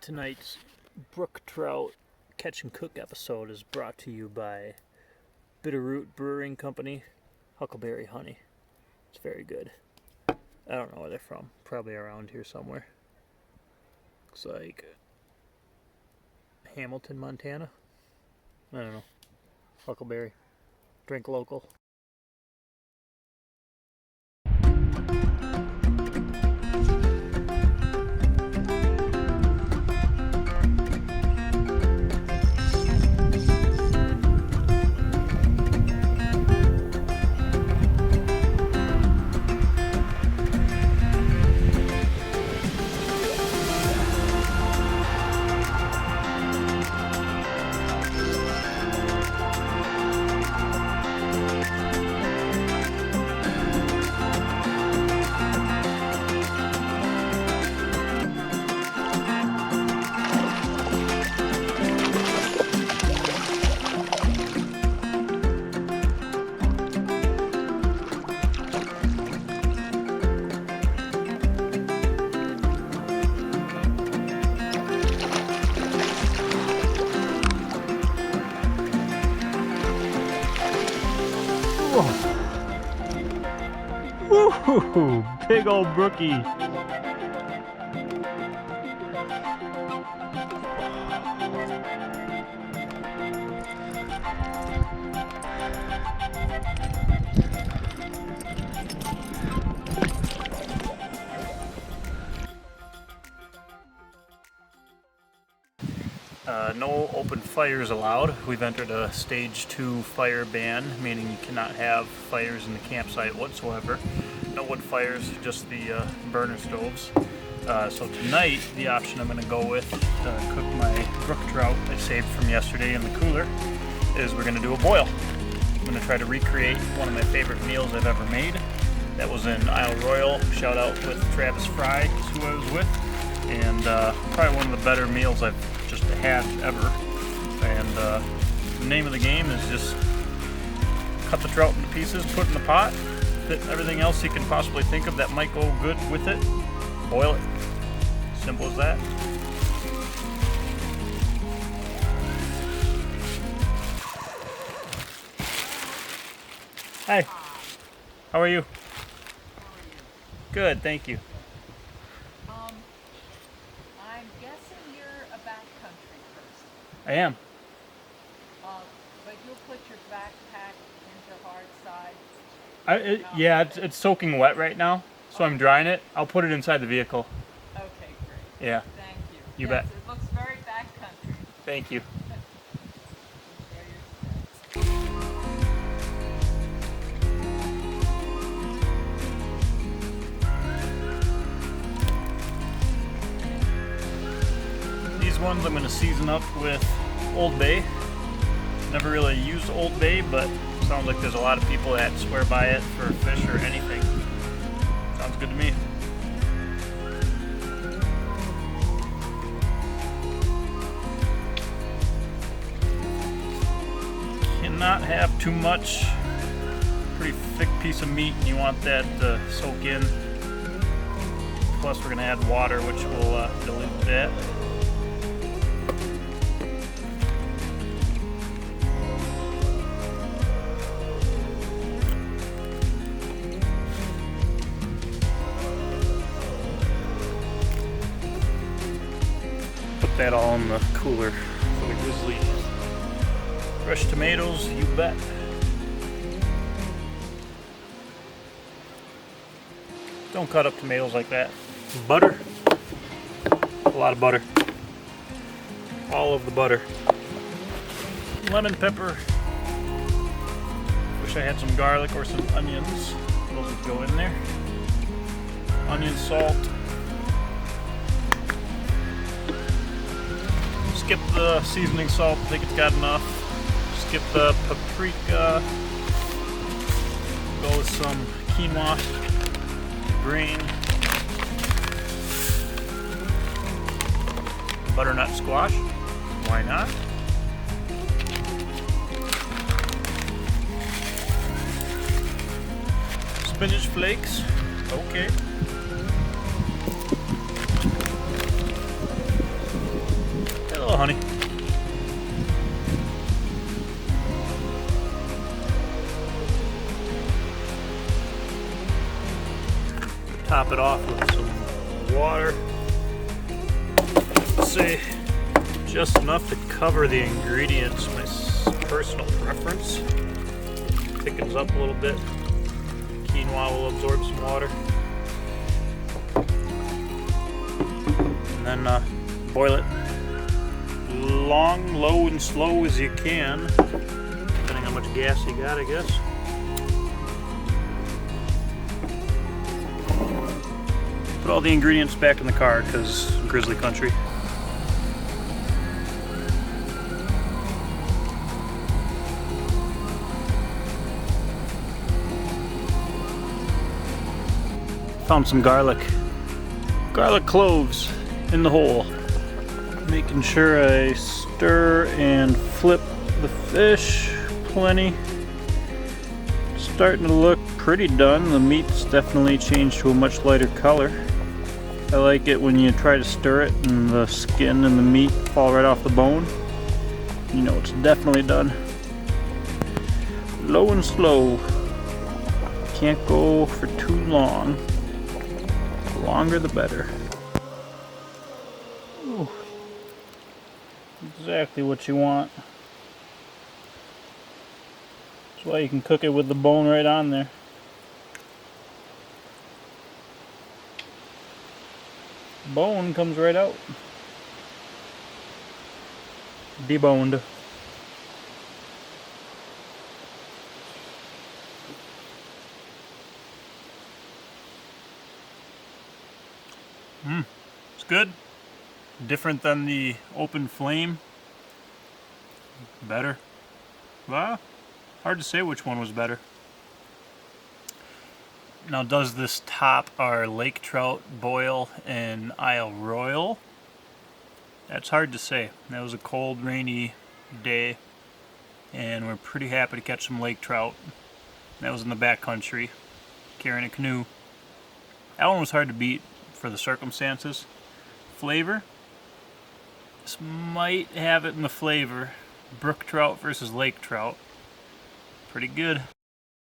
Tonight's Brook Trout Catch and Cook episode is brought to you by Bitterroot Brewing Company, Huckleberry Honey. It's very good. I don't know where they're from. Probably around here somewhere. Looks like Hamilton, Montana. I don't know. Huckleberry. Drink local. Woo! Big old brookie. No open fires allowed. We've entered a stage 2 fire ban, meaning you cannot have fires in the campsite whatsoever. No wood fires, just the burner stoves. So tonight, the option I'm going to go with to cook my brook trout I saved from yesterday in the cooler is we're going to do a boil. I'm going to try to recreate one of my favorite meals I've ever made. That was in Isle Royale. Shout out with Travis Fry, is who I was with. And probably one of the better meals I've just had ever. And the name of the game is just cut the trout into pieces, put in the pot, fit everything else you can possibly think of that might go good with it, boil it. Simple as that. Hi. How are you? Good, thank you. I'm guessing you're a backcountry person. I am. But you'll put your backpack into hard side. Yeah, it's soaking wet right now, so I'm drying it. I'll put it inside the vehicle. Okay, great. Yeah. Thank you. You bet. It looks very backcountry. Thank you. These ones I'm going to season up with Old Bay. Never really used Old Bay, but sounds like there's a lot of people that swear by it for fish or anything. Sounds good to me. Cannot have too much. Pretty thick piece of meat, and you want that to soak in. Plus we're going to add water, which will dilute that. Put that all in the cooler for the grizzly. Fresh tomatoes, you bet. Don't cut up tomatoes like that. Butter. A lot of butter. All of the butter. Lemon pepper. Wish I had some garlic or some onions. Those would go in there. Onion, salt. Skip the seasoning salt. I think it's got enough. Skip the paprika. Go with some quinoa, green, butternut squash. Why not? Spinach flakes. Okay. honey. Top it off with some water. Let's see, just enough to cover the ingredients. My personal preference. Thickens up a little bit. Quinoa will absorb some water. And then boil it long, low, and slow as you can, depending how much gas you got, I guess. Put all the ingredients back in the car because grizzly country. Found some garlic cloves in the hole. Making sure I stir and flip the fish plenty. Starting to look pretty done. The meat's definitely changed to a much lighter color. I like it when you try to stir it and the skin and the meat fall right off the bone. You know it's definitely done. Low and slow. Can't go for too long. The longer the better. Ooh. Exactly what you want. That's why you can cook it with the bone right on there. Bone comes right out. Deboned. It's good. Different than the open flame. Better. Well, hard to say which one was better. Now, does this top our lake trout boil in Isle Royal? That's hard to say. That was a cold, rainy day, and we're pretty happy to catch some lake trout. That was in the backcountry, carrying a canoe. That one was hard to beat for the circumstances. Flavor? This might have it in the flavor. Brook trout versus lake trout. Pretty good.